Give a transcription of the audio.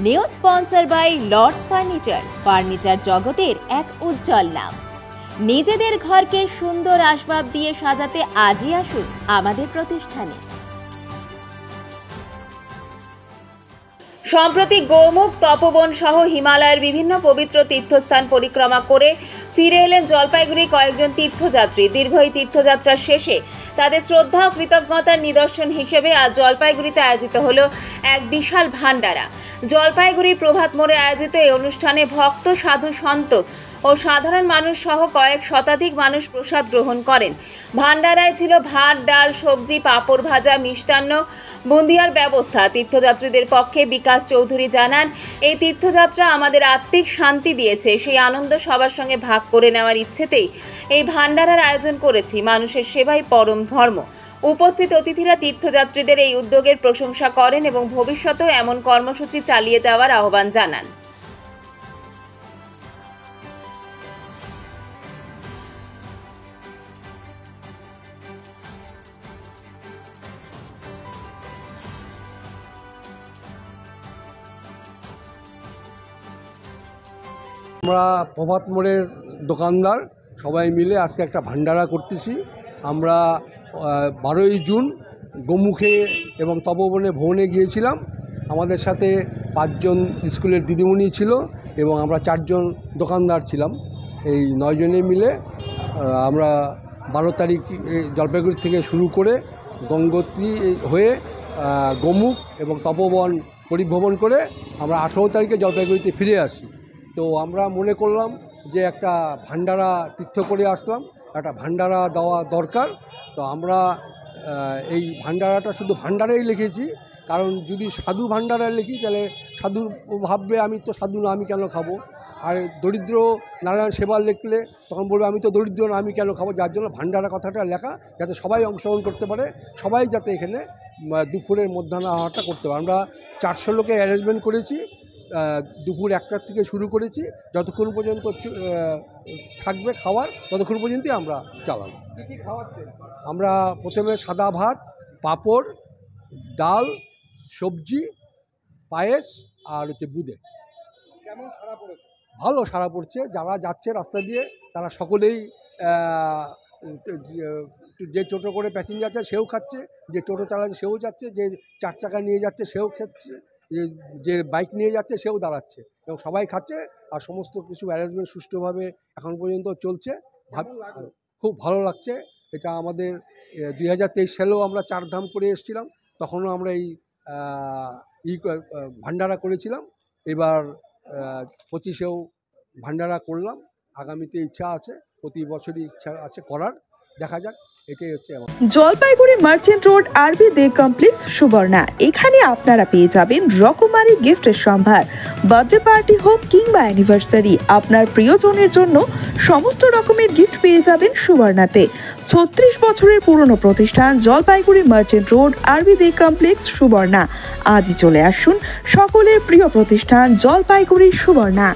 New sponsor by Lords furniture জগতের এক উজ্জ্বল নাম। নিজেদের ঘরকে সুন্দর আসবাব দিয়ে সাজাতে আজই আসুন আমাদের প্রতিষ্ঠানে। সম্প্রতি গোমুখ, তপবন সহ হিমালয়ের বিভিন্ন পবিত্র তীর্থস্থান পরিক্রমা করে ফিরে এলেন জলপাইগুড়ি কয়েকজন তীর্থযাত্রী। দীর্ঘ এই তীর্থযাত্রার শেষে তাদের শ্রদ্ধা ও কৃতজ্ঞতার নিদর্শন হিসেবে আজ জলপাইগুড়িতে আয়োজিত হলো এক বিশাল ভান্ডারা। জলপাইগুড়ির প্রভাত মোড়ে আয়োজিত এই অনুষ্ঠানে ভক্ত, সাধু, সন্ত ও সাধারণ মানুষ সহ কয়েক শতাধিক মানুষ প্রসাদ গ্রহণ করেন। ভান্ডারায় ছিল ভাত, ডাল, সবজি, পাঁপড় ভাজা, মিষ্টান্ন, বুন্দিয়ার ব্যবস্থা। তীর্থযাত্রীদের পক্ষে বিকাশ চৌধুরী জানান, এই তীর্থযাত্রা আমাদের আত্মিক শান্তি দিয়েছে। সেই আনন্দ সবার সঙ্গে ভাগ করে নেওয়ার ইচ্ছেতেই এই ভান্ডারার আয়োজন করেছি। মানুষের সেবাই পরম ধর্ম। উপস্থিত অতিথিরা তীর্থযাত্রীদের এই উদ্যোগের প্রশংসা করেন এবং ভবিষ্যতেও এমন কর্মসূচি চালিয়ে যাওয়ার আহ্বান জানান। আমরা প্রভাত মোড়ের দোকানদার সবাই মিলে আজকে একটা ভান্ডারা করতেছি। আমরা 12ই জুন গোমুখে এবং তপবনে ভ্রমণে গিয়েছিলাম। আমাদের সাথে 5 জন স্কুলের দিদিমণি ছিল এবং আমরা 4 জন দোকানদার ছিলাম। এই 9 জনে মিলে আমরা 12 তারিখ জলপাইগুড়ি থেকে শুরু করে গঙ্গোত্রী হয়ে গোমুখ এবং তপবন পরিভ্রমণ করে আমরা 18 তারিখে জলপাইগুড়িতে ফিরে আসি। তো আমরা মনে করলাম যে একটা ভান্ডারা তীর্থ করে আসলাম, একটা ভান্ডারা দেওয়া দরকার। তো আমরা এই ভান্ডারাটা শুধু ভান্ডারাই লিখেছি, কারণ যদি সাধু ভান্ডারা লিখি তাহলে সাধু ভাববে আমি তো সাধু না, আমি কেন খাবো। আর দরিদ্র নারায়ণ সেবা লিখলে তখন বলবে আমি তো দরিদ্র না, আমি কেন খাবো। যার জন্য ভান্ডারা কথাটা লেখা, যাতে সবাই অংশগ্রহণ করতে পারে, সবাই যাতে এখানে দুপুরের মধ্যাহ্ন আহারটা করতে পারে। আমরা 400 লোকে অ্যারেঞ্জমেন্ট করেছি। দুপুর 1টার থেকে শুরু করেছি, যতক্ষণ পর্যন্ত থাকবে খাওয়ার ততক্ষণ পর্যন্তই আমরা চালাবো। কী খাওয়াচ্ছেন? আমরা প্রথমে সাদা ভাত, পাঁপড়, ডাল, সবজি, পায়েস আর বুঁদে। কেমন সাড়া পড়েছে? ভালো সাড়া পড়ছে। যারা যাচ্ছে রাস্তা দিয়ে তারা সকলেই যে টোটো করে প্যাসেঞ্জার যাচ্ছে সেও খাচ্ছে, যে টোটো চালাচ্ছে সেও যাচ্ছে, যে 4 চাকা নিয়ে যাচ্ছে সেও খাচ্ছে, যে বাইক নিয়ে যাচ্ছে সেও দাঁড়াচ্ছে এবং সবাই খাচ্ছে। আর সমস্ত কিছু অ্যারেঞ্জমেন্ট সুষ্ঠুভাবে এখন পর্যন্ত চলছে। খুব ভালো লাগছে। এটা আমাদের 2023 সালেও আমরা 4 ধাম করে এসেছিলাম, তখনও আমরা এই ভান্ডারা করেছিলাম। এবার 25এও ভান্ডারা করলাম। আগামীতে ইচ্ছা আছে, প্রতি বছরই ইচ্ছা আছে করার। দেখা যাক। এটাই হচ্ছে জলপাইগুড়ি মার্চেন্ট রোড আরবি দে কমপ্লেক্স, সুবর্ণা। এখানে আপনারা পেয়ে যাবেন রকমারি গিফটের সম্ভার। বার্থডে পার্টি হোক কিংবা অ্যানিভার্সারি, আপনার প্রিয়জনের জন্য সমস্ত রকমের গিফট পেয়ে যাবেন সুবর্ণাতে। 36 বছরের পুরনো প্রতিষ্ঠান জলপাইগুড়ি মার্চেন্ট রোড আরবি দে কমপ্লেক্স, সুবর্ণা। আজই চলে আসুন সকলের প্রিয় প্রতিষ্ঠান জলপাইগুড়ি সুবর্ণা।